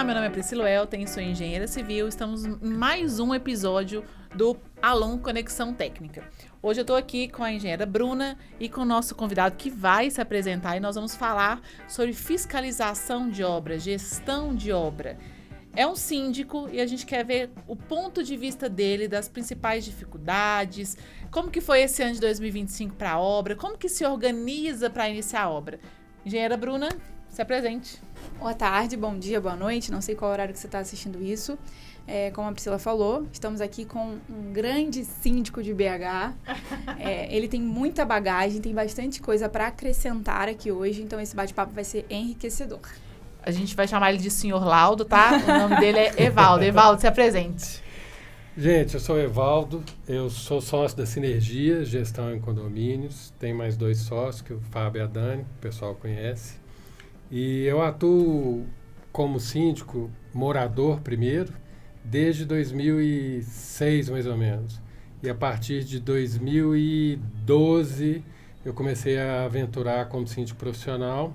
meu nome é Priscila Elten, sou engenheira civil. Estamos em mais um episódio do Alon Conexão Técnica. Hoje eu estou aqui com a engenheira Bruna e com o nosso convidado que vai se apresentar e nós vamos falar sobre fiscalização de obra, gestão de obra. É um síndico e a gente quer ver o ponto de vista dele, das principais dificuldades, como que foi esse ano de 2025 para a obra, como que se organiza para iniciar a obra. Engenheira Bruna, se apresente. Boa tarde, bom dia, boa noite, não sei qual horário que você está assistindo isso. Como a Priscila falou, estamos aqui com um grande síndico de BH. Ele tem muita bagagem, tem bastante coisa para acrescentar aqui hoje, então esse bate-papo vai ser enriquecedor. A gente vai chamar ele de Senhor Laudo, tá? O nome dele é Evaldo. Evaldo, se apresente. Gente, eu sou o Evaldo, eu sou sócio da Sinergia, gestão em condomínios. Tem mais 2 sócios, que o Fábio e a Dani, que o pessoal conhece. E eu atuo como síndico morador primeiro, desde 2006 mais ou menos. E a partir de 2012 eu comecei a aventurar como síndico profissional.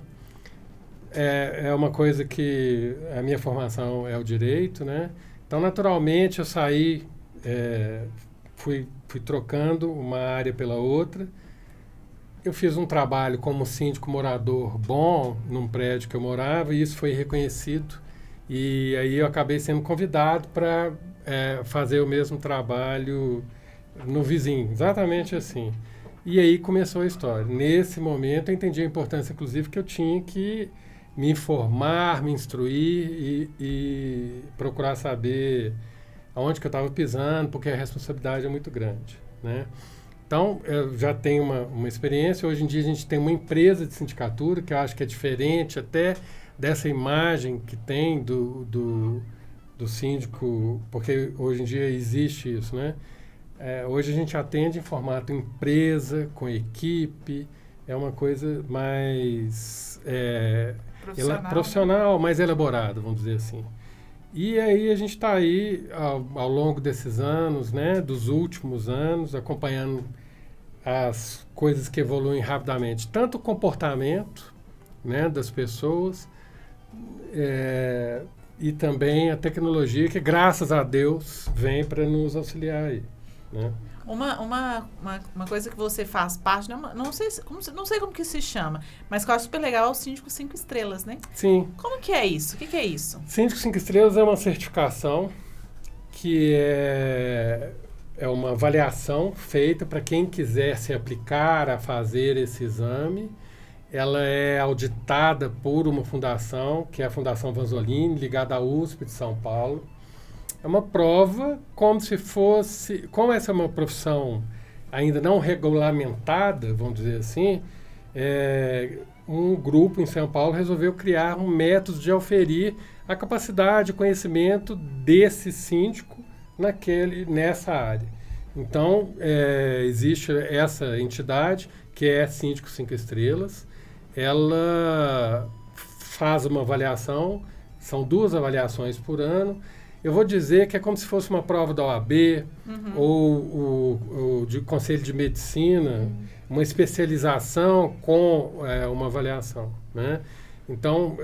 É uma coisa que a minha formação é o direito, né? Então, naturalmente, eu saí, fui trocando uma área pela outra. Eu fiz um trabalho como síndico morador bom num prédio que eu morava e isso foi reconhecido. E aí eu acabei sendo convidado para fazer o mesmo trabalho no vizinho, exatamente assim. E aí começou a história. Nesse momento eu entendi a importância, inclusive, que eu tinha que me informar, me instruir e procurar saber aonde que eu estava pisando, porque a responsabilidade é muito grande, né? Então, eu já tenho uma experiência. Hoje em dia a gente tem uma empresa de sindicatura, que eu acho que é diferente até dessa imagem que tem do síndico, porque hoje em dia existe isso, né? Hoje a gente atende em formato empresa, com equipe, é uma coisa mais profissional, mais elaborada, vamos dizer assim. E aí a gente está aí ao longo desses anos, né, dos últimos anos, acompanhando as coisas que evoluem rapidamente, tanto o comportamento, né, das pessoas e também a tecnologia que, graças a Deus, vem para nos auxiliar aí, né? Uma coisa que você faz parte, não sei como que se chama, mas que eu acho super legal é o Síndico 5 Estrelas, né? Sim. Como que é isso? O que é isso? Síndico 5 Estrelas é uma certificação que é uma avaliação feita para quem quiser se aplicar a fazer esse exame. Ela é auditada por uma fundação, que é a Fundação Vanzolini, ligada à USP de São Paulo. É uma prova como se fosse... Como essa é uma profissão ainda não regulamentada, vamos dizer assim, um grupo em São Paulo resolveu criar um método de aferir a capacidade, o conhecimento desse síndico nessa área. Então, existe essa entidade, que é Síndico 5 Estrelas. Ela faz uma avaliação, são 2 avaliações por ano. Eu vou dizer que é como se fosse uma prova da OAB ou de Conselho de Medicina, uma especialização com uma avaliação, né? Então,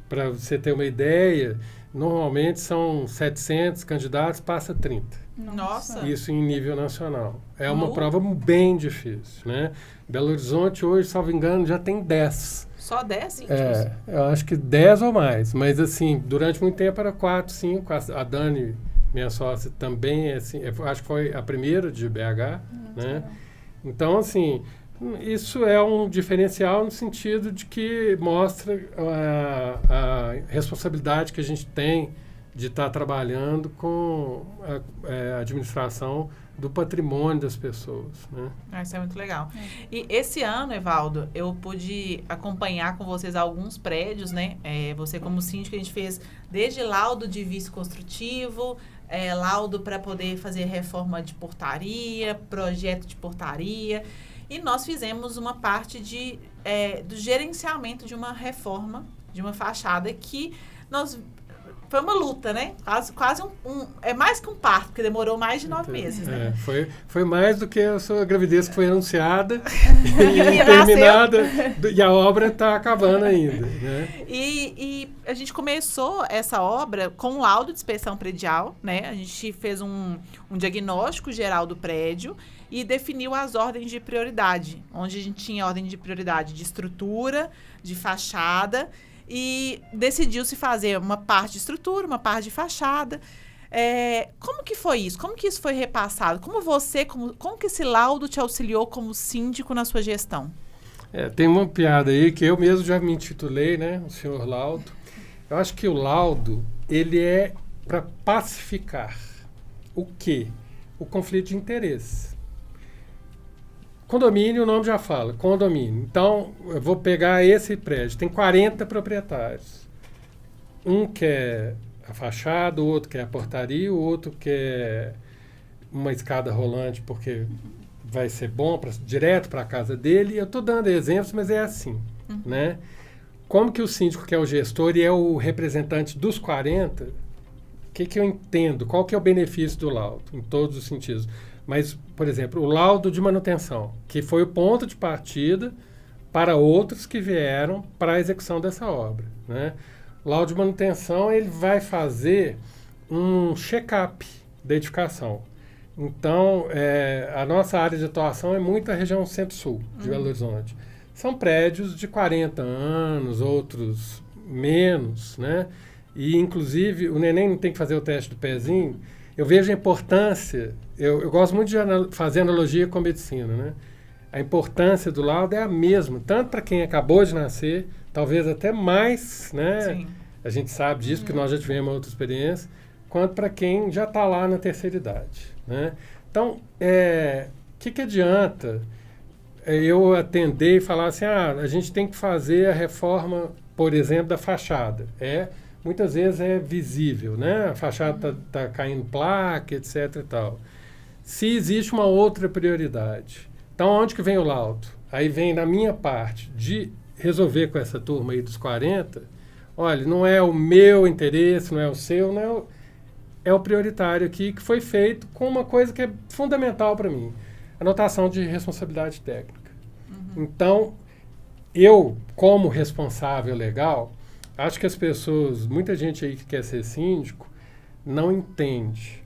para você ter uma ideia, normalmente são 700 candidatos, passa 30. Nossa! Isso em nível nacional. É uma prova bem difícil, né? Belo Horizonte hoje, salvo engano, já tem 10. Só 10 síndicos? Eu acho que 10 ou mais. Mas, assim, durante muito tempo era 4, 5. A Dani, minha sócia, também assim, acho que foi a primeira de BH, né? Então, assim, isso é um diferencial no sentido de que mostra a responsabilidade que a gente tem de estar trabalhando com a administração do patrimônio das pessoas, né? Isso é muito legal. E esse ano, Evaldo, eu pude acompanhar com vocês alguns prédios, né? Você como síndico, a gente fez desde laudo de vício construtivo, laudo para poder fazer reforma de portaria, projeto de portaria, e nós fizemos uma parte do gerenciamento de uma reforma, de uma fachada que nós foi uma luta, né? Quase é mais que um parto, porque demorou mais de 9 meses, né? Foi mais do que a sua gravidez que foi anunciada e terminada, e a obra está acabando ainda, né? E a gente começou essa obra com um laudo de inspeção predial, né? A gente fez um diagnóstico geral do prédio e definiu as ordens de prioridade, onde a gente tinha ordem de prioridade de estrutura, de fachada, e decidiu-se fazer uma parte de estrutura, uma parte de fachada. Como que foi isso? Como que isso foi repassado? Como que esse laudo te auxiliou como síndico na sua gestão? Tem uma piada aí que eu mesmo já me intitulei, né? O senhor laudo. Eu acho que o laudo, ele é para pacificar o quê? O conflito de interesse. Condomínio, o nome já fala, condomínio. Então, eu vou pegar esse prédio, tem 40 proprietários. Um quer a fachada, o outro quer a portaria, o outro quer uma escada rolante porque vai ser bom direto para a casa dele. Eu estou dando exemplos, mas é assim, né? Como que o síndico, que é o gestor e é o representante dos 40, o que eu entendo? Qual que é o benefício do laudo, em todos os sentidos? Mas, por exemplo, o laudo de manutenção, que foi o ponto de partida para outros que vieram para a execução dessa obra, né? O laudo de manutenção, ele vai fazer um check-up da edificação. Então, a nossa área de atuação é muito a região centro-sul de Belo Horizonte. São prédios de 40 anos, outros menos, né? E, inclusive, o neném não tem que fazer o teste do pezinho. Eu vejo a importância, eu gosto muito de fazer analogia com a medicina, né? A importância do laudo é a mesma, tanto para quem acabou de nascer, talvez até mais, né? Sim. A gente sabe disso, porque nós já tivemos outra experiência, quanto para quem já está lá na terceira idade, né? Então, que adianta eu atender e falar assim, a gente tem que fazer a reforma, por exemplo, da fachada. Muitas vezes é visível, né? A fachada tá caindo placa, etc. e tal. Se existe uma outra prioridade, então onde que vem o laudo? Aí vem na minha parte de resolver com essa turma aí dos 40, olha, não é o meu interesse, não é o seu, não é o prioritário aqui, que foi feito com uma coisa que é fundamental para mim, anotação de responsabilidade técnica. Então, eu, como responsável legal, acho que as pessoas, muita gente aí que quer ser síndico, não entende.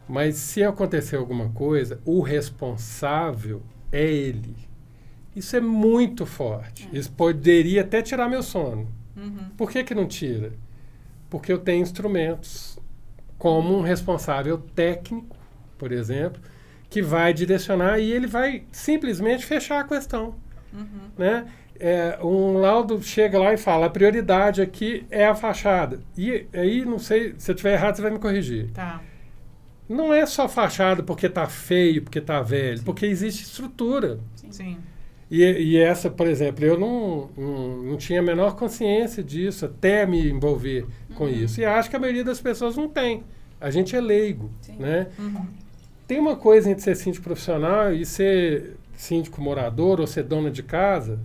Mas se acontecer alguma coisa, o responsável é ele. Isso é muito forte. Isso poderia até tirar meu sono. Por que não tira? Porque eu tenho instrumentos, como um responsável técnico, por exemplo, que vai direcionar e ele vai simplesmente fechar a questão. Né? Um laudo chega lá e fala, a prioridade aqui é a fachada. E aí, não sei, se eu estiver errado, você vai me corrigir. Tá. Não é só fachada porque está feio, porque está velho, porque existe estrutura. Sim. E essa, por exemplo, eu não tinha a menor consciência disso até me envolver com isso. E acho que a maioria das pessoas não tem. A gente é leigo, né? Tem uma coisa entre ser síndico profissional e ser síndico morador, ou ser dona de casa,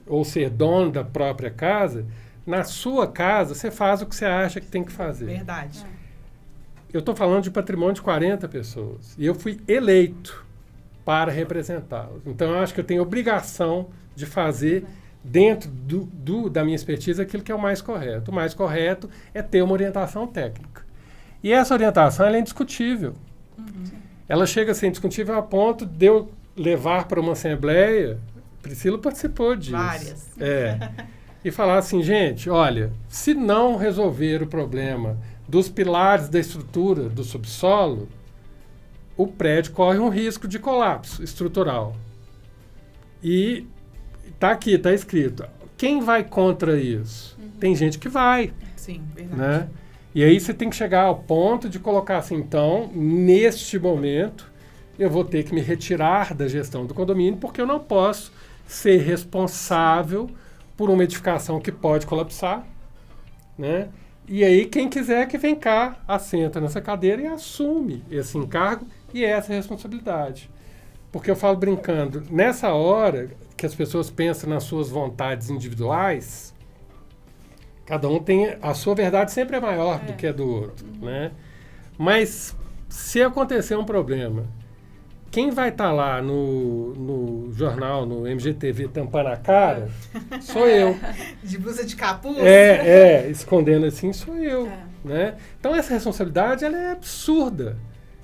ou ser dono da própria casa. Na sua casa, você faz o que você acha que tem que fazer. Verdade. Eu estou falando de patrimônio de 40 pessoas. E eu fui eleito para representá-los. Então, eu acho que eu tenho obrigação de fazer, dentro da minha expertise, aquilo que é o mais correto. O mais correto é ter uma orientação técnica. E essa orientação ela é indiscutível. Ela chega a ser indiscutível a ponto de eu levar para uma assembleia, Priscila participou disso. Várias. E falar assim, gente, olha, se não resolver o problema dos pilares da estrutura do subsolo, o prédio corre um risco de colapso estrutural. E está aqui, está escrito. Quem vai contra isso? Tem gente que vai. Sim, verdade. Né? E aí você tem que chegar ao ponto de colocar assim, então, neste momento, eu vou ter que me retirar da gestão do condomínio, porque eu não posso ser responsável por uma edificação que pode colapsar, né? E aí, quem quiser que vem cá, assenta nessa cadeira e assume esse encargo e essa responsabilidade. Porque eu falo brincando, nessa hora que as pessoas pensam nas suas vontades individuais, Cada um tem... A sua verdade sempre é maior do que a do outro, né? Mas se acontecer um problema, quem vai estar lá no jornal, no MGTV, tampando a cara, sou eu. De blusa de capuz? Escondendo assim, sou eu. Né? Então, essa responsabilidade, ela é absurda.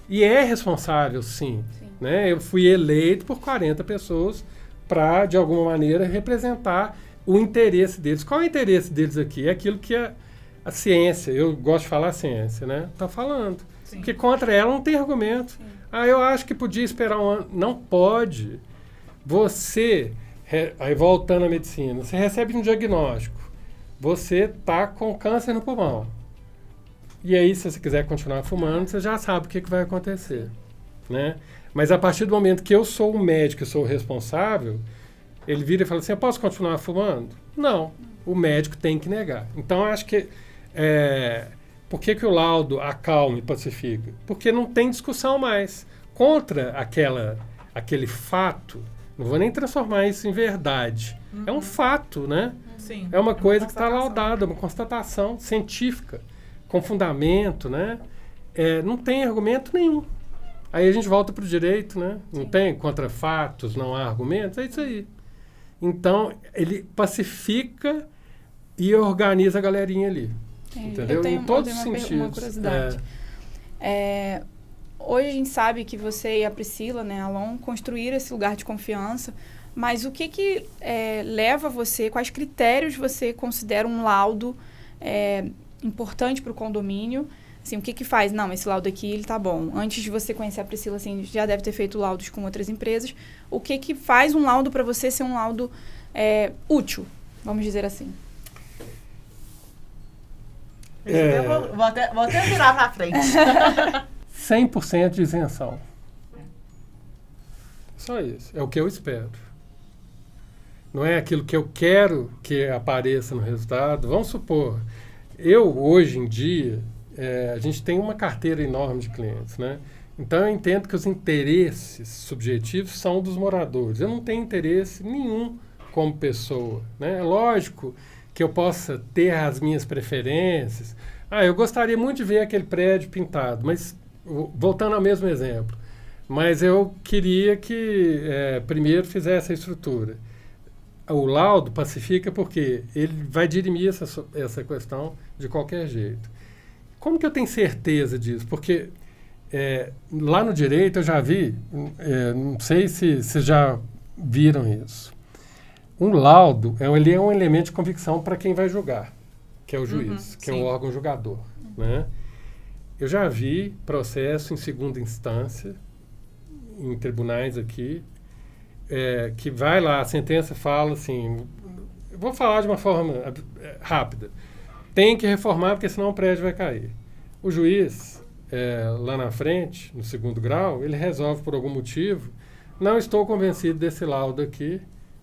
E é responsável, sim. Né? Eu fui eleito por 40 pessoas para, de alguma maneira, representar o interesse deles. Qual é o interesse deles aqui? É aquilo que a ciência, eu gosto de falar ciência, né? Está falando. Sim. Porque contra ela não tem argumento. Sim. Eu acho que podia esperar um ano. Não pode. Você, aí voltando à medicina, você recebe um diagnóstico. Você está com câncer no pulmão. E aí, se você quiser continuar fumando, você já sabe o que vai acontecer. Né? Mas a partir do momento que eu sou o médico e sou o responsável, ele vira e fala assim, eu posso continuar fumando? Não. O médico tem que negar. Então, eu acho que... por que o laudo acalma e pacifica? Porque não tem discussão mais. Contra aquele fato, não vou nem transformar isso em verdade. É um fato, né? Sim, é uma coisa que está laudada, uma constatação científica, com fundamento, né? Não tem argumento nenhum. Aí a gente volta para o direito, né? Não tem contra fatos, não há argumentos, é isso aí. Então, ele pacifica e organiza a galerinha ali. Entendeu? Em todos os sentidos. Uma curiosidade. Hoje a gente sabe que você e a Priscila, né, Alon, construíram esse lugar de confiança, mas o que leva você, quais critérios você considera um laudo importante para o condomínio? Assim, o que faz? Não, esse laudo aqui, ele tá bom. Antes de você conhecer a Priscila, assim, já deve ter feito laudos com outras empresas. O que faz um laudo para você ser um laudo útil, vamos dizer assim? Vou até virar para frente. 100% de isenção. Só isso. É o que eu espero. Não é aquilo que eu quero que apareça no resultado. Vamos supor, hoje em dia, a gente tem uma carteira enorme de clientes, né? Então, eu entendo que os interesses subjetivos são dos moradores. Eu não tenho interesse nenhum como pessoa, né? É lógico que eu possa ter as minhas preferências. Eu gostaria muito de ver aquele prédio pintado, mas, voltando ao mesmo exemplo, mas eu queria que primeiro fizesse a estrutura. O laudo pacifica porque ele vai dirimir essa questão de qualquer jeito. Como que eu tenho certeza disso? Porque lá no direito eu já vi, não sei se vocês já viram isso. Um laudo ele é um elemento de convicção para quem vai julgar, que é o juiz, que é o órgão julgador. Né? Eu já vi processo em segunda instância, em tribunais aqui, que vai lá, a sentença fala assim, eu vou falar de uma forma rápida, tem que reformar porque senão o prédio vai cair. O juiz, lá na frente, no segundo grau, ele resolve por algum motivo, não estou convencido desse laudo aqui,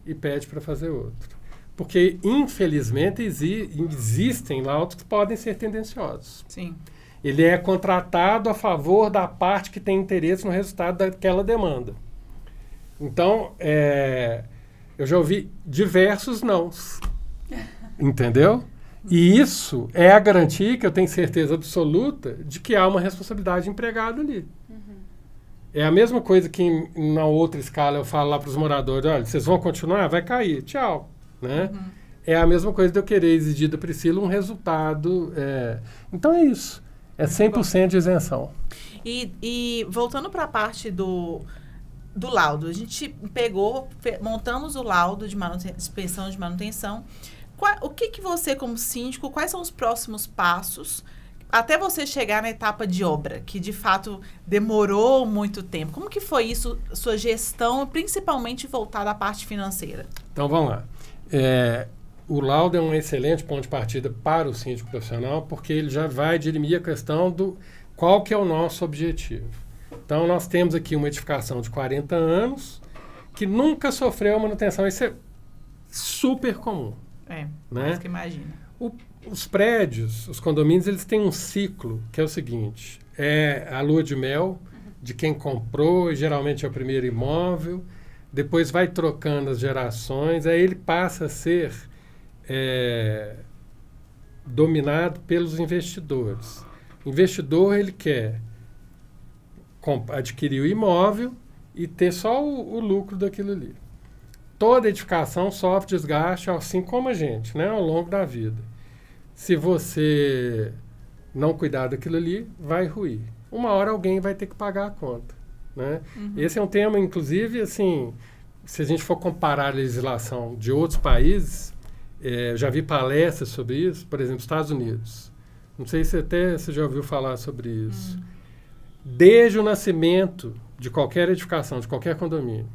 e pede para fazer outro. Porque, infelizmente, existem laudos que podem ser tendenciosos. Sim. Ele é contratado a favor da parte que tem interesse no resultado daquela demanda. Então, eu já ouvi diversos nãos. Entendeu? E isso é a garantia, que eu tenho certeza absoluta, de que há uma responsabilidade empregada ali. É a mesma coisa que na outra escala eu falo lá para os moradores, olha, vocês vão continuar? Vai cair, tchau. Né? É a mesma coisa de eu querer exigir da Priscila um resultado. Então é isso. É 100% de isenção. E voltando para a parte do laudo, a gente montamos o laudo de inspeção de manutenção. O que você, como síndico, quais são os próximos passos até você chegar na etapa de obra, que de fato demorou muito tempo? Como que foi isso, sua gestão, principalmente voltada à parte financeira? Então, vamos lá. O laudo é um excelente ponto de partida para o síndico profissional, porque ele já vai dirimir a questão do qual que é o nosso objetivo. Então, nós temos aqui uma edificação de 40 anos que nunca sofreu manutenção. Isso é super comum. Mais que imagina. Os prédios, os condomínios, eles têm um ciclo que é o seguinte, a lua de mel de quem comprou, e geralmente é o primeiro imóvel, depois vai trocando as gerações, aí ele passa a ser dominado pelos investidores. O investidor, ele quer adquirir o imóvel e ter só o lucro daquilo ali. Toda edificação sofre desgaste, assim como a gente, né, ao longo da vida. Se você não cuidar daquilo ali, vai ruir. Uma hora alguém vai ter que pagar a conta, né? Esse é um tema, inclusive, assim, se a gente for comparar a legislação de outros países, já vi palestras sobre isso, por exemplo, Estados Unidos. Não sei se até você já ouviu falar sobre isso. Desde o nascimento de qualquer edificação, de qualquer condomínio,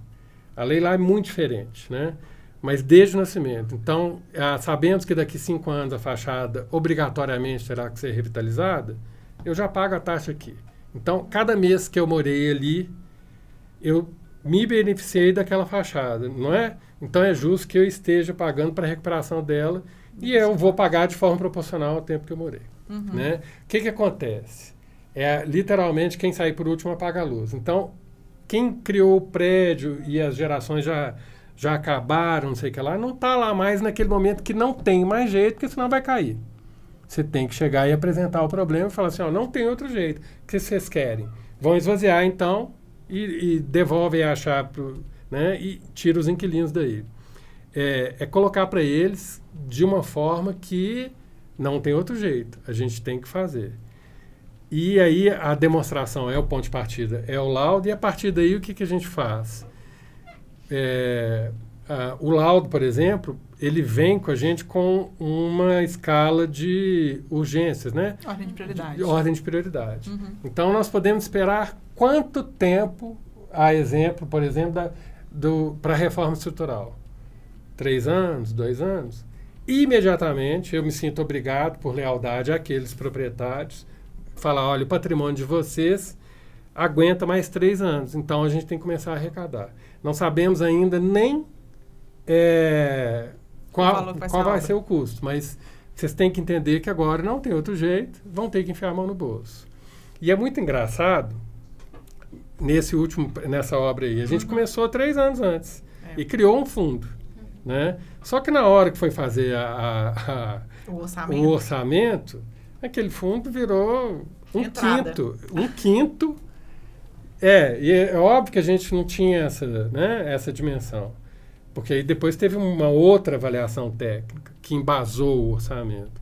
a lei lá é muito diferente, né? Mas desde o nascimento. Então, sabemos que daqui 5 anos a fachada obrigatoriamente terá que ser revitalizada, eu já pago a taxa aqui. Então, cada mês que eu morei ali, eu me beneficiei daquela fachada, não é? Então, é justo que eu esteja pagando para a recuperação dela e eu vou pagar de forma proporcional ao tempo que eu morei. Né? O que acontece? Literalmente, quem sair por último apaga a luz. Então, quem criou o prédio e as gerações já acabaram, não sei o que lá, não está lá mais naquele momento que não tem mais jeito, porque senão vai cair. Você tem que chegar e apresentar o problema e falar assim, não tem outro jeito. O que vocês querem? Vão esvaziar, então, e devolvem a chave, né, e tira os inquilinos daí. É colocar para eles de uma forma que não tem outro jeito. A gente tem que fazer. E aí a demonstração é o ponto de partida, é o laudo, e a partir daí o que a gente faz? O laudo, por exemplo, ele vem com a gente com uma escala de urgências, né? Ordem de prioridade. Ordem de prioridade. Então, nós podemos esperar quanto tempo, a exemplo, por exemplo, para a reforma estrutural? 3 anos, 2 anos? Imediatamente, eu me sinto obrigado, por lealdade àqueles proprietários, falar, olha, o patrimônio de vocês aguenta mais 3 anos, então a gente tem que começar a arrecadar. Não sabemos ainda nem qual vai ser o custo, mas vocês têm que entender que agora não tem outro jeito, vão ter que enfiar a mão no bolso. E é muito engraçado, nessa obra aí, a gente começou 3 anos antes e criou um fundo, né? Só que na hora que foi fazer o orçamento, aquele fundo virou um quinto. E é óbvio que a gente não tinha essa dimensão. Porque aí depois teve uma outra avaliação técnica que embasou o orçamento.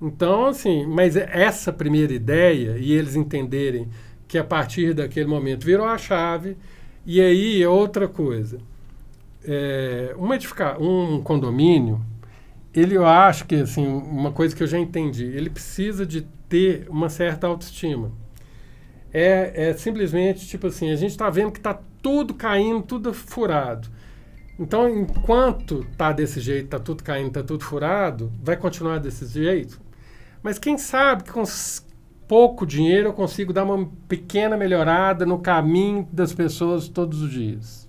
Então, assim, mas essa primeira ideia, e eles entenderem que a partir daquele momento virou a chave, e aí é outra coisa. Um condomínio, eu acho que, assim, uma coisa que eu já entendi, ele precisa de ter uma certa autoestima. Simplesmente, tipo assim, a gente está vendo que está tudo caindo, tudo furado. Então, enquanto está desse jeito, está tudo caindo, está tudo furado, vai continuar desse jeito. Mas quem sabe que com pouco dinheiro eu consigo dar uma pequena melhorada no caminho das pessoas todos os dias.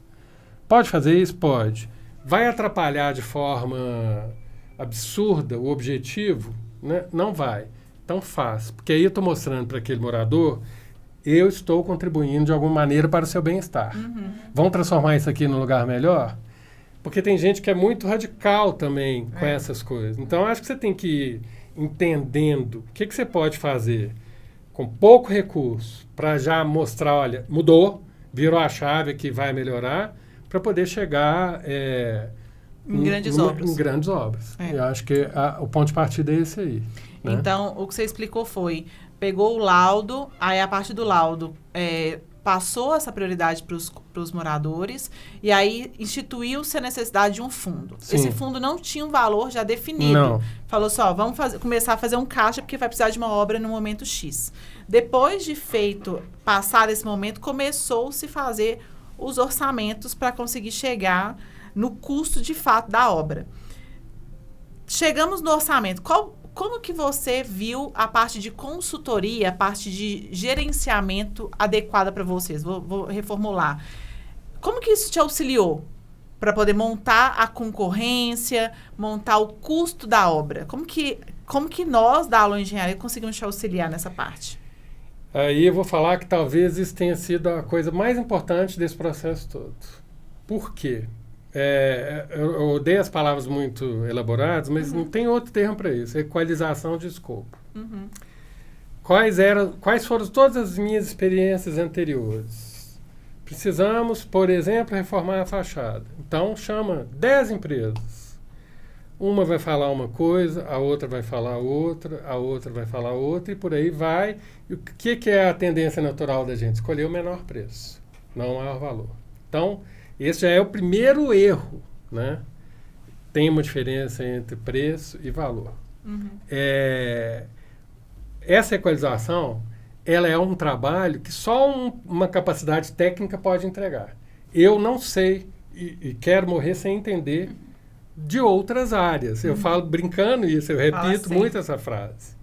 Pode fazer isso? Pode. Vai atrapalhar de forma absurda o objetivo? Né? Não vai. Então faz. Porque aí eu estou mostrando para aquele morador, eu estou contribuindo de alguma maneira para o seu bem-estar. Vamos transformar isso aqui num lugar melhor? Porque tem gente que é muito radical também com essas coisas. Então acho que você tem que ir entendendo o que você pode fazer com pouco recurso para já mostrar, olha, mudou, virou a chave que vai melhorar, para poder chegar em grandes obras. Eu acho que o ponto de partida é esse aí. Né? Então, o que você explicou foi, pegou o laudo, aí a partir do laudo passou essa prioridade para os moradores, e aí instituiu-se a necessidade de um fundo. Sim. Esse fundo não tinha um valor já definido. Não. Falou só, vamos começar a fazer um caixa, porque vai precisar de uma obra no momento X. Depois de passar esse momento, começou-se a fazer os orçamentos para conseguir chegar no custo de fato da obra. Chegamos no orçamento. Como que você viu a parte de consultoria, a parte de gerenciamento adequada para vocês? Vou reformular. Como que isso te auxiliou para poder montar a concorrência, montar o custo da obra? Como que nós, da Alon Engenharia, conseguimos te auxiliar nessa parte? Aí eu vou falar que talvez isso tenha sido a coisa mais importante desse processo todo. Por quê? eu odeio as palavras muito elaboradas, mas não tem outro termo para isso. Equalização de escopo. Quais foram todas as minhas experiências anteriores? Precisamos, por exemplo, reformar a fachada. Então, chama 10 empresas. Uma vai falar uma coisa, a outra vai falar outra, a outra vai falar outra, e por aí vai. E o que é a tendência natural da gente? Escolher o menor preço, não o maior valor. Então, esse já é o primeiro erro, né? Tem uma diferença entre preço e valor. Essa equalização, ela é um trabalho que só uma capacidade técnica pode entregar. Eu não sei e quero morrer sem entender de outras áreas. Eu falo brincando isso, eu repito muito essa frase.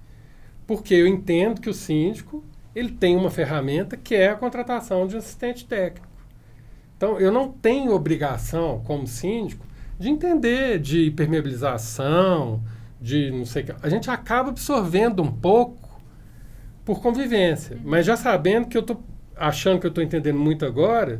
Porque eu entendo que o síndico, ele tem uma ferramenta que é a contratação de um assistente técnico. Então, eu não tenho obrigação, como síndico, de entender de impermeabilização, de não sei o que. A gente acaba absorvendo um pouco por convivência, mas já sabendo que eu estou achando que eu estou entendendo muito agora,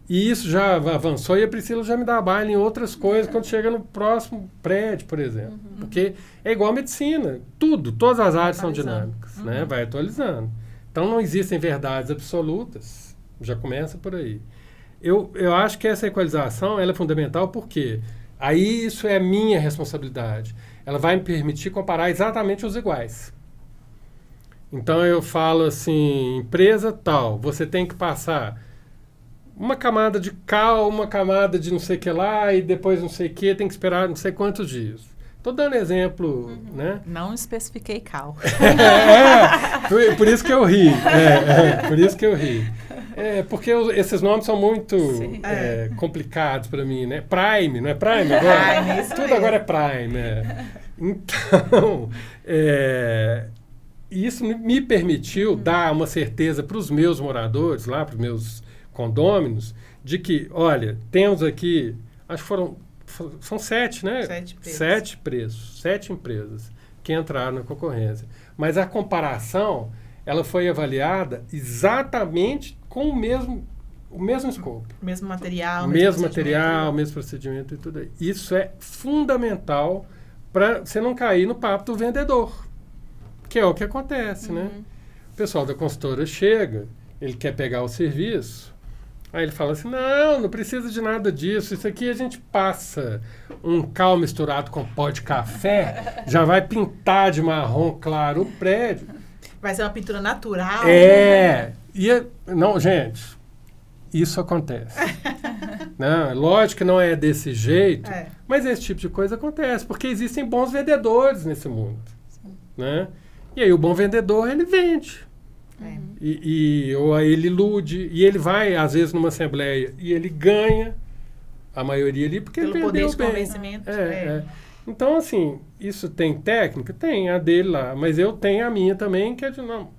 e isso já avançou, e a Priscila já me dá baile em outras coisas quando chega no próximo prédio, por exemplo. Porque é igual a medicina, todas as áreas são dinâmicas, né? Vai atualizando. Então não existem verdades absolutas, já começa por aí. Eu acho que essa equalização ela é fundamental porque aí isso é minha responsabilidade. Ela vai me permitir comparar exatamente os iguais. Então eu falo assim, empresa tal, você tem que passar uma camada de cal, uma camada de não sei o que lá, e depois não sei o que, tem que esperar não sei quantos dias. Estou dando exemplo, né? Não especifiquei cal. Por isso que eu ri. Por isso que eu ri. Porque esses nomes são muito complicados para mim, né? Prime, não é Prime agora? Prime, isso tudo mesmo. agora é Prime. Então, isso me permitiu dar uma certeza para os meus moradores, lá para os meus condôminos, de que, olha, temos aqui, acho que são 7, né? 7 preços, 7 empresas que entraram na concorrência. Mas a comparação, ela foi avaliada exatamente com o mesmo escopo. Mesmo material. O mesmo material, o mesmo procedimento e tudo aí. Isso é fundamental para você não cair no papo do vendedor, que é o que acontece, né? O pessoal da consultora chega, ele quer pegar o serviço, aí ele fala assim, não precisa de nada disso, isso aqui a gente passa um cal misturado com pó de café, já vai pintar de marrom claro o prédio. Vai ser uma pintura natural. Não, gente, isso acontece. Não, lógico que não é desse jeito, mas esse tipo de coisa acontece, porque existem bons vendedores nesse mundo. Né? E aí o bom vendedor, ele vende. Ou aí ele ilude, e ele vai, às vezes, numa assembleia, e ele ganha a maioria ali, porque pelo ele vendeu poder de convencimento. Então, assim, isso tem técnica? Tem a dele lá, mas eu tenho a minha também, que é de, não,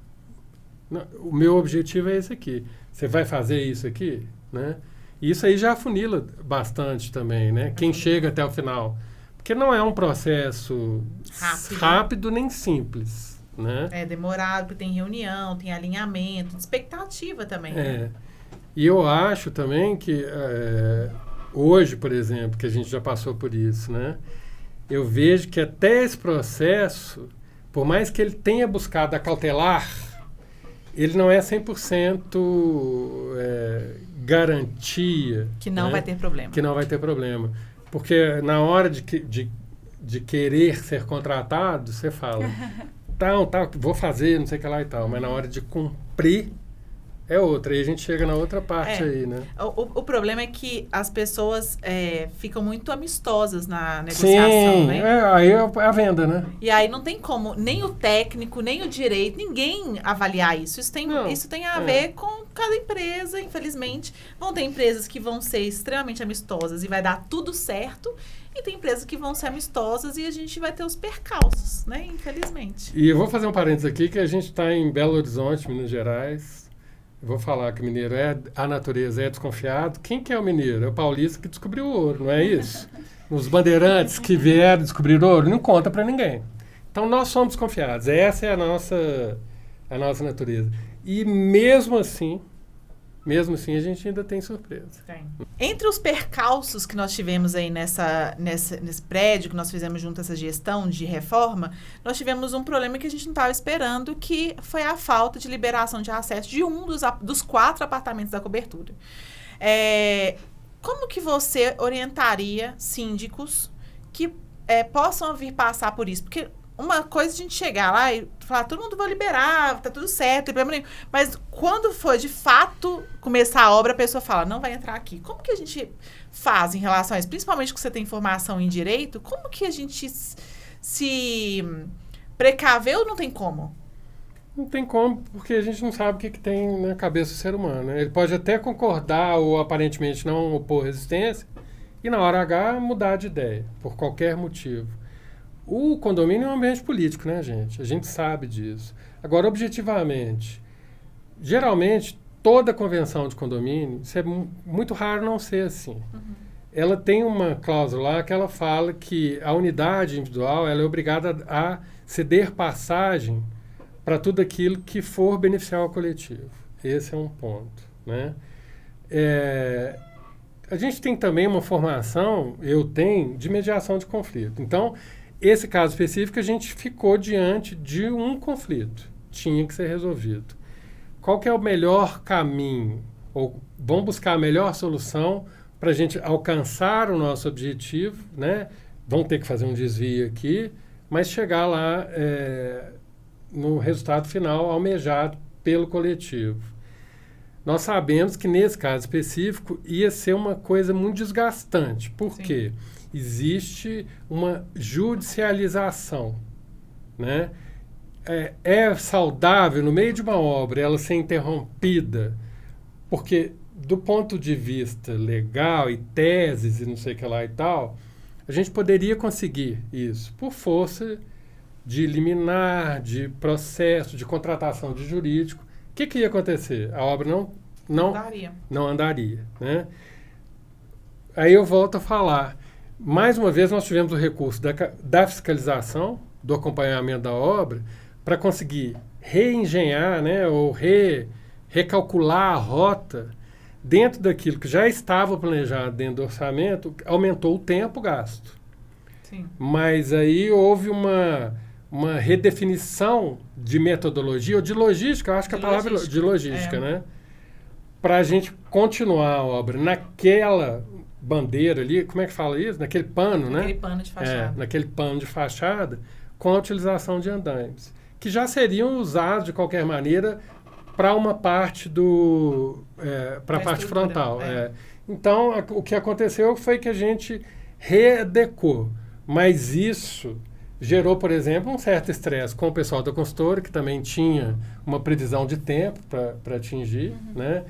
o meu objetivo é esse aqui. Você vai fazer isso aqui? Né? E isso aí já afunila bastante também, né? Quem chega até o final. Porque não é um processo rápido nem simples. Né? É demorado, porque tem reunião, tem alinhamento, expectativa também. Né? E eu acho também que hoje, por exemplo, que a gente já passou por isso, né? Eu vejo que até esse processo, por mais que ele tenha buscado acautelar, ele não é 100% garantia. Que não vai ter problema. Que não vai ter problema. Porque na hora de querer ser contratado, você fala... vou fazer, não sei o que lá e tal. Mas na hora de cumprir, é outra. E a gente chega na outra parte aí, né? O problema é que as pessoas ficam muito amistosas na negociação, né? Aí é a venda, né? E aí não tem como, nem o técnico, nem o direito, ninguém avaliar isso. Isso tem a ver com cada empresa, infelizmente. Vão ter empresas que vão ser extremamente amistosas e vai dar tudo certo. E tem empresas que vão ser amistosas e a gente vai ter os percalços, né? Infelizmente. E eu vou fazer um parênteses aqui, que a gente está em Belo Horizonte, Minas Gerais. Eu vou falar que o mineiro a natureza é desconfiado. Quem que é o mineiro? É o paulista que descobriu o ouro, não é isso? Os bandeirantes que vieram descobrir ouro, não conta para ninguém. Então, nós somos desconfiados. Essa é a nossa natureza. E mesmo assim, mesmo assim a gente ainda tem surpresa. Tem. Entre os percalços que nós tivemos aí nesse prédio, que nós fizemos junto essa gestão de reforma, nós tivemos um problema que a gente não estava esperando, que foi a falta de liberação de acesso de um dos 4 apartamentos da cobertura. Como que você orientaria síndicos que possam vir passar por isso? Porque uma coisa é a gente chegar lá e falar, todo mundo vai liberar, tá tudo certo, não tem problema nenhum. Mas quando for de fato começar a obra, a pessoa fala, não vai entrar aqui. Como que a gente faz em relação a isso? Principalmente que você tem formação em direito, como que a gente se precaver ou não tem como? Não tem como, porque a gente não sabe o que tem na cabeça do ser humano, né? Ele pode até concordar ou aparentemente não opor resistência e na hora H mudar de ideia, por qualquer motivo. O condomínio é um ambiente político, né, gente? A gente sabe disso. Agora, objetivamente, geralmente, toda convenção de condomínio, isso é muito raro não ser assim. Uhum. Ela tem uma cláusula lá que ela fala que a unidade individual ela é obrigada a ceder passagem para tudo aquilo que for beneficiar o coletivo. Esse é um ponto, né? A gente tem também uma formação, eu tenho, de mediação de conflito. Então, esse caso específico, a gente ficou diante de um conflito. Tinha que ser resolvido. Qual que é o melhor caminho? Ou vamos buscar a melhor solução para a gente alcançar o nosso objetivo, né? Vamos ter que fazer um desvio aqui, mas chegar lá no resultado final almejado pelo coletivo. Nós sabemos que, nesse caso específico, ia ser uma coisa muito desgastante. Por quê? Existe uma judicialização, né? É saudável, no meio de uma obra, ela ser interrompida, porque, do ponto de vista legal e teses e não sei o que lá e tal, a gente poderia conseguir isso por força de liminar, de processo, de contratação de jurídico. O que ia acontecer? A obra não andaria, né? Aí eu volto a falar. Mais uma vez, nós tivemos o recurso da fiscalização, do acompanhamento da obra, para conseguir reengenhar, né, ou recalcular a rota dentro daquilo que já estava planejado dentro do orçamento, aumentou o tempo gasto. Sim. Mas aí houve uma redefinição de metodologia, ou de logística, eu acho que a palavra é de logística, né? Para a gente continuar a obra naquela bandeira ali, como é que fala isso? Naquele pano, né? Naquele pano de fachada. Naquele pano de fachada, com a utilização de andaimes, que já seriam usados de qualquer maneira para uma parte para a parte frontal. Então, o que aconteceu foi que a gente readequou, mas isso gerou, por exemplo, um certo estresse com o pessoal da consultora, que também tinha uma previsão de tempo para atingir, né?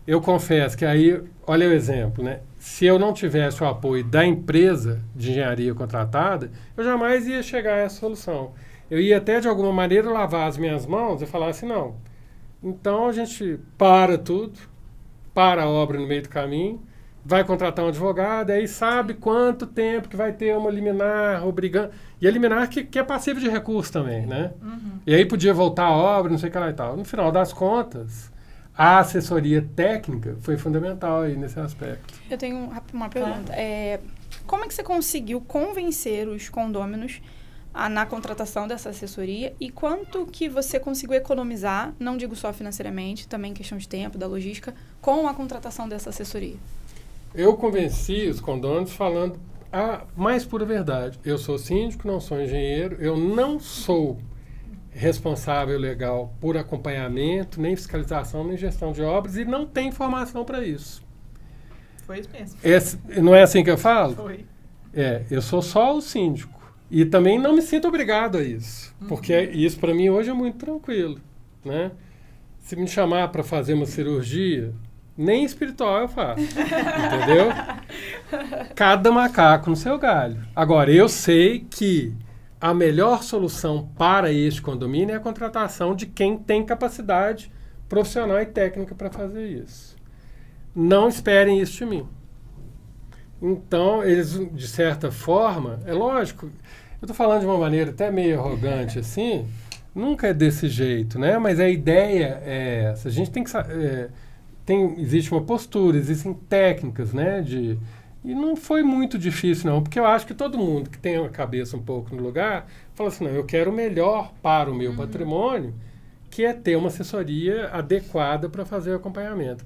Eu confesso que aí, olha o exemplo, né? Se eu não tivesse o apoio da empresa de engenharia contratada, eu jamais ia chegar a essa solução. Eu ia até, de alguma maneira, lavar as minhas mãos e falar assim, não, então a gente para tudo, para a obra no meio do caminho, vai contratar um advogado, aí sabe quanto tempo que vai ter uma liminar obrigando... E a liminar que é passiva de recurso também, né? Uhum. E aí podia voltar a obra, não sei o que lá e tal. No final das contas, a assessoria técnica foi fundamental aí nesse aspecto. Eu tenho uma pergunta. Como é que você conseguiu convencer os condôminos na contratação dessa assessoria e quanto que você conseguiu economizar, não digo só financeiramente, também questão de tempo, da logística, com a contratação dessa assessoria? Eu convenci os condôminos falando a mais pura verdade. Eu sou síndico, não sou engenheiro, eu não sou responsável legal por acompanhamento, nem fiscalização, nem gestão de obras e não tenho formação para isso. Foi isso mesmo. Não é assim que eu falo? Foi. Eu sou só o síndico. E também não me sinto obrigado a isso, porque isso para mim hoje é muito tranquilo, né? Se me chamar para fazer uma cirurgia, nem espiritual eu faço, entendeu? Cada macaco no seu galho. Agora, eu sei que a melhor solução para este condomínio é a contratação de quem tem capacidade profissional e técnica para fazer isso. Não esperem isso de mim. Então, eles, de certa forma, é lógico, eu estou falando de uma maneira até meio arrogante assim, nunca é desse jeito, né? Mas a ideia é essa. A gente tem que existe uma postura, existem técnicas, né? E não foi muito difícil, não, porque eu acho que todo mundo que tem a cabeça um pouco no lugar fala assim, não, eu quero o melhor para o meu patrimônio, que é ter uma assessoria adequada para fazer o acompanhamento.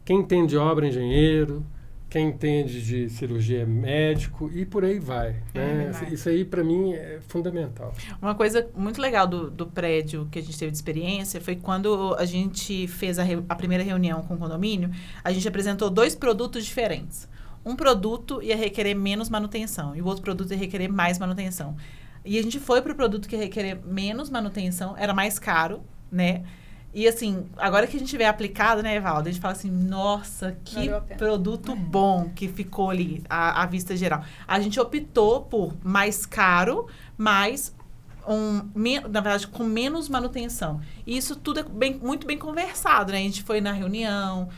Quem entende de obra é engenheiro, quem entende de cirurgia é médico e por aí vai. Né? Isso aí, para mim, é fundamental. Uma coisa muito legal do prédio que a gente teve de experiência foi quando a gente fez a primeira reunião com o condomínio, a gente apresentou 2 produtos diferentes. Um produto ia requerer menos manutenção e o outro produto ia requerer mais manutenção. E a gente foi para o produto que ia requerer menos manutenção, era mais caro, né? E assim, agora que a gente vê aplicado, né, Evaldo? A gente fala assim, nossa, que produto bom que ficou ali, à vista geral. A gente optou por mais caro, mas, na verdade, com menos manutenção. E isso tudo é muito bem conversado, né? A gente foi na reunião,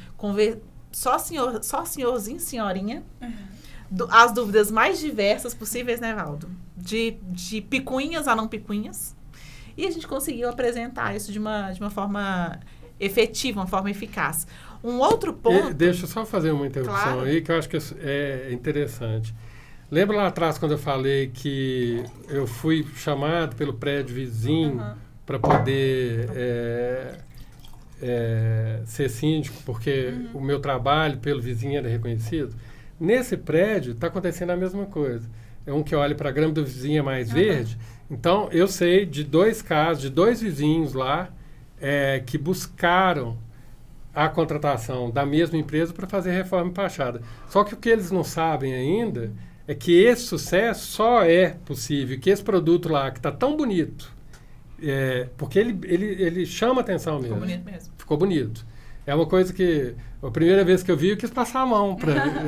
só senhorzinho, senhorinha, as dúvidas mais diversas possíveis, né, Evaldo? De picuinhas a não picuinhas. E a gente conseguiu apresentar isso de uma forma efetiva, uma forma eficaz. Um outro ponto... Deixa eu só fazer uma interrupção aí, que eu acho que é interessante. Lembra lá atrás, quando eu falei que eu fui chamado pelo prédio vizinho para poder ser síndico, porque o meu trabalho pelo vizinho era reconhecido? Nesse prédio está acontecendo a mesma coisa. É um que olha para a grama do vizinho é mais verde. Então, eu sei de 2 casos, de 2 vizinhos lá, que buscaram a contratação da mesma empresa para fazer reforma em fachada. Só que o que eles não sabem ainda é que esse sucesso só é possível, que esse produto lá, que está tão bonito, porque ele chama atenção mesmo. Ficou bonito mesmo. Ficou bonito. É uma coisa que, a primeira vez que eu vi, eu quis passar a mão.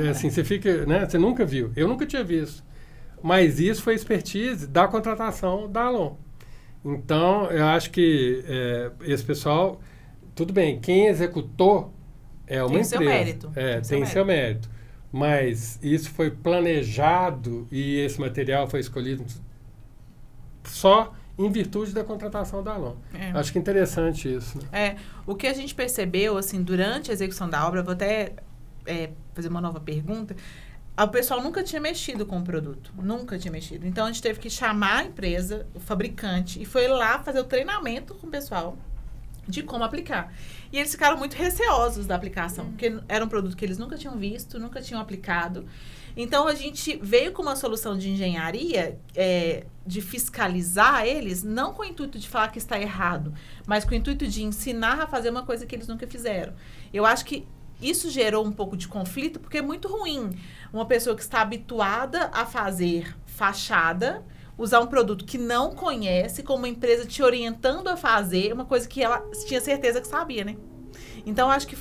Assim, você fica, né? Você nunca viu. Eu nunca tinha visto. Mas isso foi expertise da contratação da Alon. Então, eu acho que esse pessoal, tudo bem, quem executou é uma empresa. Tem seu mérito. Tem seu mérito. Mas isso foi planejado e esse material foi escolhido só em virtude da contratação da Alon. Acho que é interessante isso. Né? O que a gente percebeu, assim, durante a execução da obra, vou até fazer uma nova pergunta. O pessoal nunca tinha mexido com o produto. Nunca tinha mexido. Então, a gente teve que chamar a empresa, o fabricante, e foi lá fazer o treinamento com o pessoal de como aplicar. E eles ficaram muito receosos da aplicação, porque era um produto que eles nunca tinham visto, nunca tinham aplicado. Então, a gente veio com uma solução de engenharia, de fiscalizar eles, não com o intuito de falar que está errado, mas com o intuito de ensinar a fazer uma coisa que eles nunca fizeram. Eu acho que isso gerou um pouco de conflito, porque é muito ruim uma pessoa que está habituada a fazer fachada, usar um produto que não conhece, com uma empresa te orientando a fazer uma coisa que ela tinha certeza que sabia, né? Então, acho que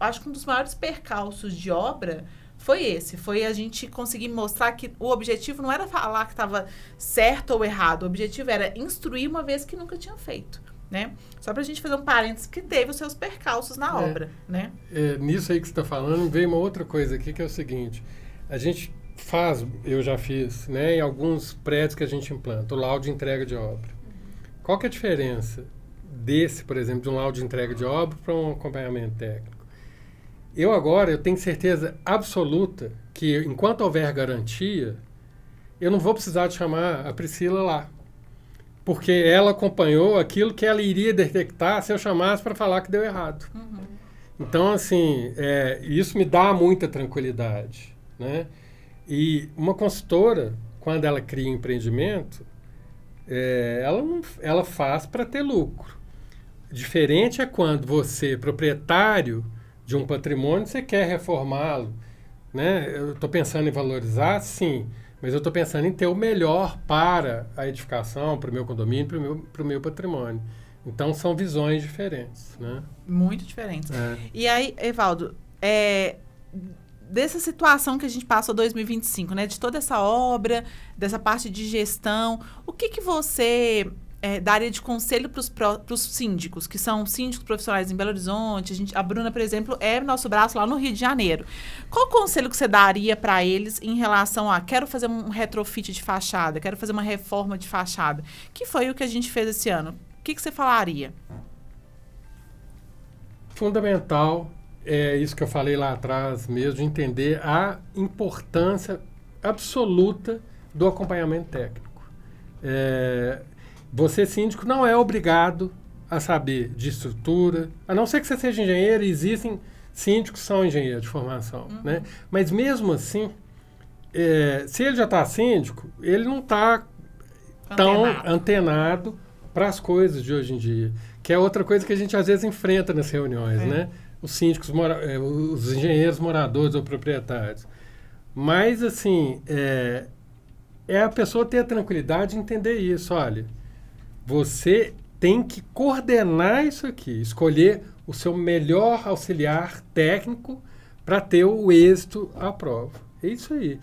acho que um dos maiores percalços de obra foi esse. Foi a gente conseguir mostrar que o objetivo não era falar que estava certo ou errado. O objetivo era instruir uma vez que nunca tinha feito. Né? Só para a gente fazer um parênteses que teve os seus percalços na obra, né? Nisso aí que você está falando, veio uma outra coisa aqui, que é o seguinte. A gente eu já fiz, né, em alguns prédios que a gente implanta, o laudo de entrega de obra. Qual que é a diferença desse, por exemplo, de um laudo de entrega de obra para um acompanhamento técnico? Eu tenho certeza absoluta que, enquanto houver garantia, eu não vou precisar de chamar a Priscila lá. Porque ela acompanhou aquilo que ela iria detectar se eu chamasse para falar que deu errado. Então, assim, isso me dá muita tranquilidade, né? E uma consultora, quando ela cria um empreendimento, ela faz para ter lucro. Diferente é quando você, proprietário de um patrimônio, você quer reformá-lo, né? Eu estou pensando em valorizar, sim. Mas eu estou pensando em ter o melhor para a edificação, para o meu condomínio, para o meu patrimônio. Então, são visões diferentes, né? Muito diferentes. E aí, Evaldo, dessa situação que a gente passa 2025, né? De toda essa obra, dessa parte de gestão, o que você daria de conselho para os síndicos, que são síndicos profissionais em Belo Horizonte? A Bruna, por exemplo, é nosso braço lá no Rio de Janeiro. Qual o conselho que você daria para eles em relação a quero fazer um retrofit de fachada, quero fazer uma reforma de fachada? Que foi o que a gente fez esse ano. O que você falaria? Fundamental é isso que eu falei lá atrás mesmo, de entender a importância absoluta do acompanhamento técnico. Você, síndico, não é obrigado a saber de estrutura, a não ser que você seja engenheiro, existem síndicos que são engenheiros de formação, né? Mas mesmo assim, se ele já está síndico, ele não está tão antenado para as coisas de hoje em dia, que é outra coisa que a gente às vezes enfrenta nas reuniões, né? Os síndicos, os engenheiros moradores ou proprietários. Mas, assim, é a pessoa ter a tranquilidade de entender isso. Olha, você tem que coordenar isso aqui, escolher o seu melhor auxiliar técnico para ter o êxito à prova. É isso aí.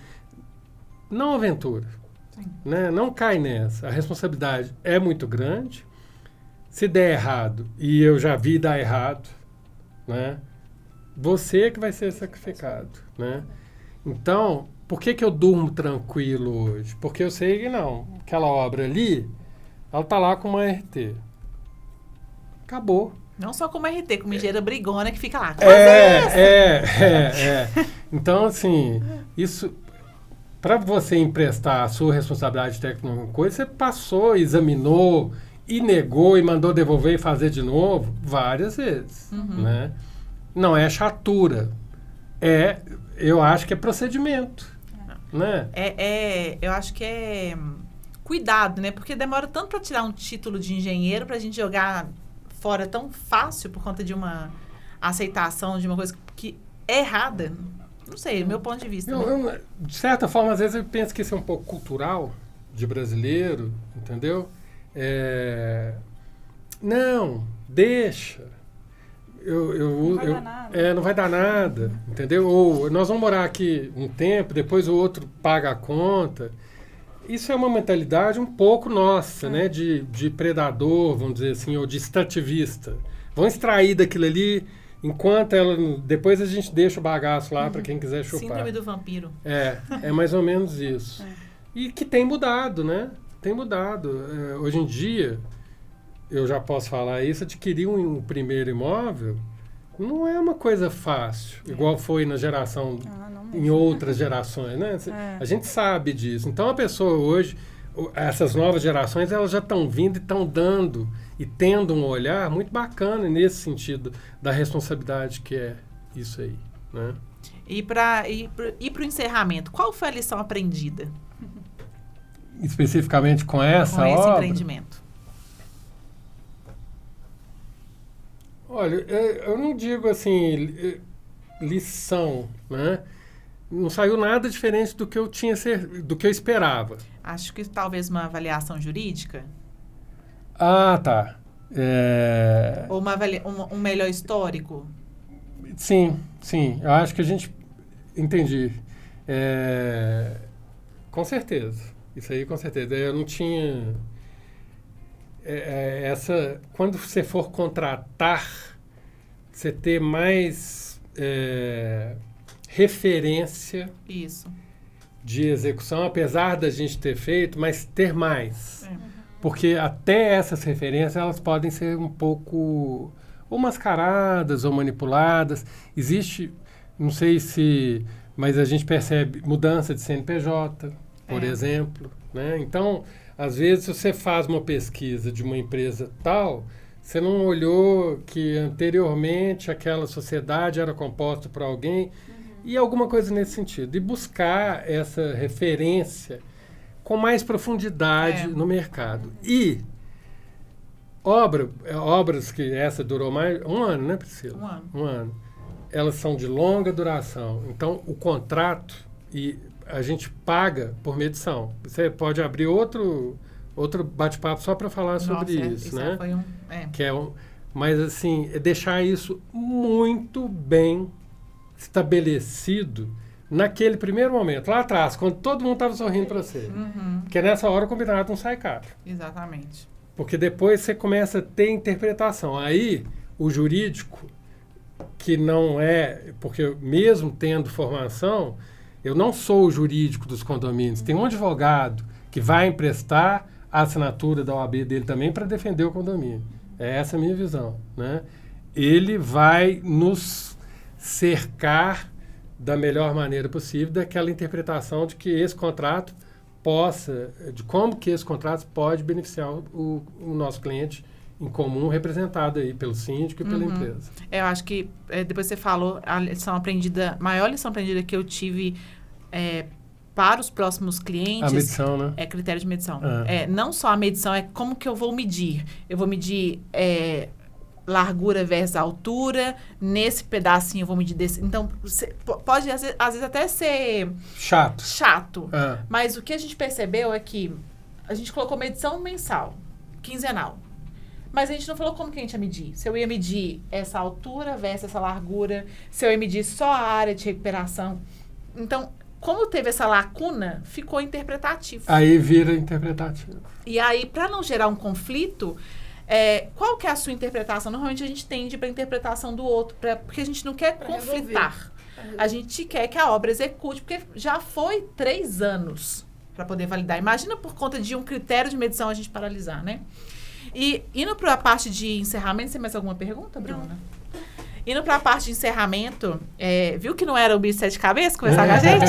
Não aventura. Né? Não cai nessa. A responsabilidade é muito grande. Se der errado, e eu já vi dar errado, né? Você que vai ser sacrificado, né? Então, por que eu durmo tranquilo hoje? Porque eu sei que não. Aquela obra ali, ela tá lá com uma RT. Acabou. Não só com uma RT, com uma engenheira brigona que fica lá. Então, assim, isso... Para você emprestar a sua responsabilidade técnica em alguma coisa, você passou, examinou, e negou, e mandou devolver e fazer de novo várias vezes, né? Não é chatura. Eu acho que é procedimento, né? Eu acho que é cuidado, né? Porque demora tanto para tirar um título de engenheiro para a gente jogar fora tão fácil por conta de uma aceitação de uma coisa que é errada. Não sei, do meu ponto de vista. De certa forma, às vezes eu penso que isso é um pouco cultural de brasileiro, entendeu? Não, deixa. Não vai dar nada. Não vai dar nada, entendeu? Ou nós vamos morar aqui um tempo, depois o outro paga a conta. Isso é uma mentalidade um pouco nossa, né? De predador, vamos dizer assim, ou de extrativista. Vamos extrair daquilo ali, enquanto depois a gente deixa o bagaço lá para quem quiser chupar. Síndrome do vampiro. É mais ou menos isso. E que tem mudado, né? Tem mudado. Hoje em dia, eu já posso falar isso, adquirir um primeiro imóvel não é uma coisa fácil, igual foi na geração, em outras gerações, né? A gente sabe disso. Então, a pessoa hoje, essas novas gerações, elas já estão vindo e estão dando e tendo um olhar muito bacana nesse sentido da responsabilidade que é isso aí, né? E para o encerramento, qual foi a lição aprendida? Especificamente com essa obra? Com esse empreendimento. Olha, eu não digo assim, lição, né? Não saiu nada diferente do que do que eu esperava. Acho que talvez uma avaliação jurídica. Ah, tá. Ou um melhor histórico. Sim. Eu acho que a gente... Entendi. Com certeza. Isso aí, com certeza. Eu não tinha... Quando você for contratar, você ter mais referência de execução, apesar da gente ter feito, mas ter mais. Porque até essas referências, elas podem ser um pouco ou mascaradas ou manipuladas. Existe, não sei se... Mas a gente percebe mudança de CNPJ, por exemplo, né? Então, às vezes, se você faz uma pesquisa de uma empresa tal, você não olhou que anteriormente aquela sociedade era composta por alguém e alguma coisa nesse sentido. E buscar essa referência com mais profundidade no mercado. E obras que essa durou mais... Um ano, né, Priscila? Um ano. Elas são de longa duração. Então, o contrato, e a gente paga por medição. Você pode abrir outro bate-papo só para falar sobre isso, né? Foi mas, assim, é deixar isso muito bem estabelecido naquele primeiro momento, lá atrás, quando todo mundo estava sorrindo para você. Porque nessa hora o combinado não sai caro. Exatamente. Porque depois você começa a ter interpretação. Aí, o jurídico, que não é... Porque mesmo tendo formação, eu não sou o jurídico dos condomínios. Tem um advogado que vai emprestar a assinatura da OAB dele também para defender o condomínio. É essa a minha visão, né? Ele vai nos cercar da melhor maneira possível daquela interpretação de que esse contrato de como que esse contrato pode beneficiar o nosso cliente em comum, representado aí pelo síndico e pela empresa. Eu acho que, depois você falou, maior lição aprendida que eu tive para os próximos clientes... A medição, né? É critério de medição. Não só a medição, é como que eu vou medir. Eu vou medir largura versus altura, nesse pedacinho eu vou medir desse... Então, pode, às vezes, até ser... Chato. Mas o que a gente percebeu é que a gente colocou medição mensal, quinzenal. Mas a gente não falou como que a gente ia medir. Se eu ia medir essa altura versus essa largura, se eu ia medir só a área de recuperação. Então, como teve essa lacuna, ficou interpretativo. Aí vira interpretativo. E aí, para não gerar um conflito, qual que é a sua interpretação? Normalmente a gente tende para a interpretação do outro, porque a gente não quer conflitar. A gente quer que a obra execute, porque já foi 3 anos para poder validar. Imagina por conta de um critério de medição a gente paralisar, né? E indo para a parte de encerramento, você tem mais alguma pergunta, Bruna? Indo para a parte de encerramento, viu que não era o bicho de 7 cabeças conversar com a gente?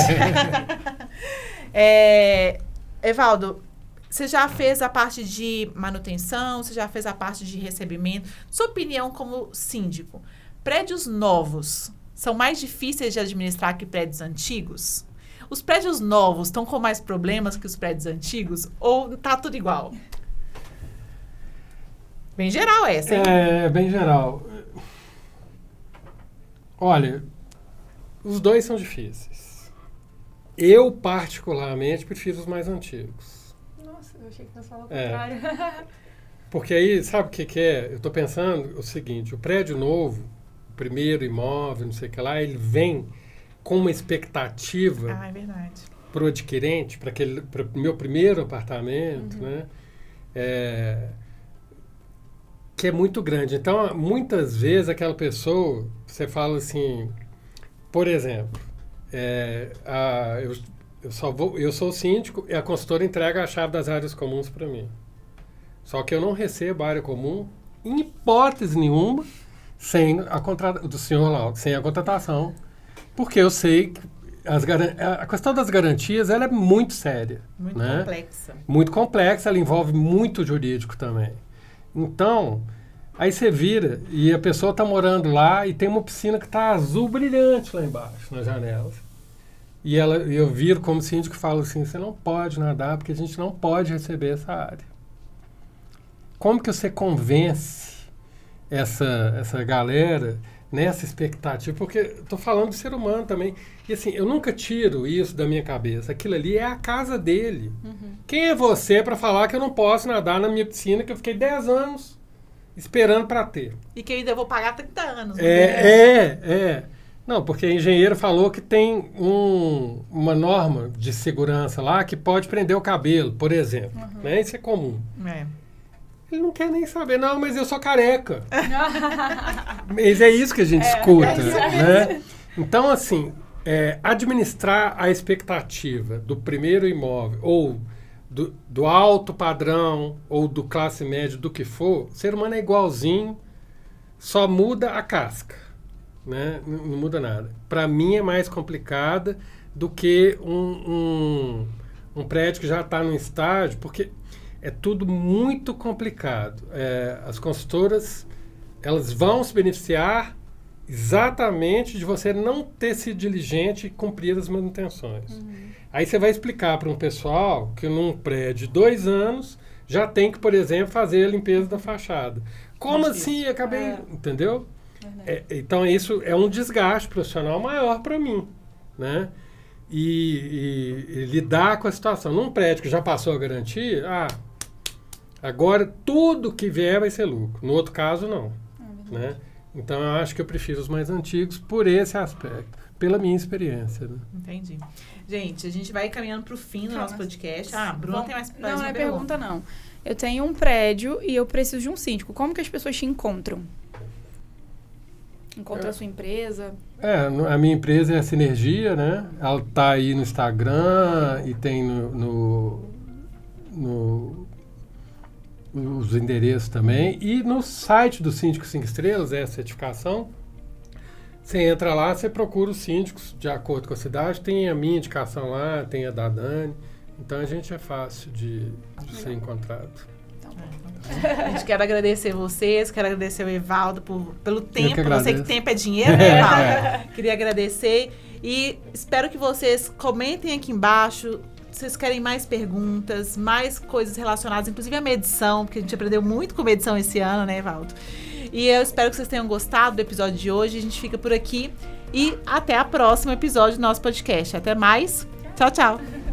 Evaldo, você já fez a parte de manutenção, você já fez a parte de recebimento. Sua opinião como síndico, prédios novos são mais difíceis de administrar que prédios antigos? Os prédios novos estão com mais problemas que os prédios antigos? Ou tá tudo igual? Bem geral essa, hein? Bem geral. Olha, os dois são difíceis. Eu, particularmente, prefiro os mais antigos. Nossa, eu achei que fosse falar o contrário. Porque aí, sabe o que é? Eu estou pensando o seguinte, o prédio novo, o primeiro imóvel, não sei o que lá, ele vem com uma expectativa para o adquirente, para o meu primeiro apartamento, né? Que é muito grande. Então, muitas vezes, aquela pessoa, você fala assim, por exemplo, eu sou o síndico e a consultora entrega a chave das áreas comuns para mim. Só que eu não recebo a área comum, em hipótese nenhuma, sem a contratação, porque eu sei que a questão das garantias ela é muito séria. Muito complexa. Muito complexa, ela envolve muito jurídico também. Então, aí você vira e a pessoa está morando lá e tem uma piscina que está azul brilhante lá embaixo, nas janelas. E eu viro como síndico e falo assim, você não pode nadar porque a gente não pode receber essa área. Como que você convence essa galera nessa expectativa? Porque estou falando do ser humano também. E assim, eu nunca tiro isso da minha cabeça. Aquilo ali é a casa dele. Quem é você para falar que eu não posso nadar na minha piscina que eu fiquei 10 anos esperando para ter? E que eu ainda vou pagar 30 anos. Não, porque a engenheira falou que tem uma norma de segurança lá que pode prender o cabelo, por exemplo. Né? Isso é comum. Ele não quer nem saber, não, mas eu sou careca. Mas é isso que a gente escuta, né? Então, assim, administrar a expectativa do primeiro imóvel, ou do alto padrão, ou do classe média, do que for, o ser humano é igualzinho, só muda a casca, né? Não muda nada. Para mim é mais complicada do que um prédio que já está num estágio, porque é tudo muito complicado. As consultoras, elas vão se beneficiar exatamente de você não ter sido diligente e cumprir as manutenções. Aí você vai explicar para um pessoal que num prédio de 2 anos já tem que, por exemplo, fazer a limpeza da fachada. Como assim? Acabei... Entendeu? Então isso é um desgaste profissional maior para mim, né? E lidar com a situação. Num prédio que já passou a garantia, agora tudo que vier vai ser lucro. No outro caso, não. Né? Então, eu acho que eu prefiro os mais antigos por esse aspecto, pela minha experiência. Né? Entendi. Gente, a gente vai caminhando para o fim do nosso podcast. Bruna tem mais Não é pergunta, não. Eu tenho um prédio e eu preciso de um síndico. Como que as pessoas te encontram? Encontra a sua empresa? A minha empresa é a Sinergia, né? Ela está aí no Instagram e tem os endereços também. E no site do Síndico 5 Estrelas, a certificação, Você entra lá, você procura os síndicos de acordo com a cidade, tem a minha indicação lá, tem a da Dani, então a gente é fácil de ser encontrado. A gente quer agradecer vocês, quero agradecer o Evaldo pelo tempo. Eu sei que tempo é dinheiro, né, Evaldo? Queria agradecer e espero que vocês comentem aqui embaixo. Vocês querem mais perguntas, mais coisas relacionadas, inclusive a medição, porque a gente aprendeu muito com medição esse ano, né, Evaldo? E eu espero que vocês tenham gostado do episódio de hoje. A gente fica por aqui e até o próximo episódio do nosso podcast. Até mais. Tchau, tchau.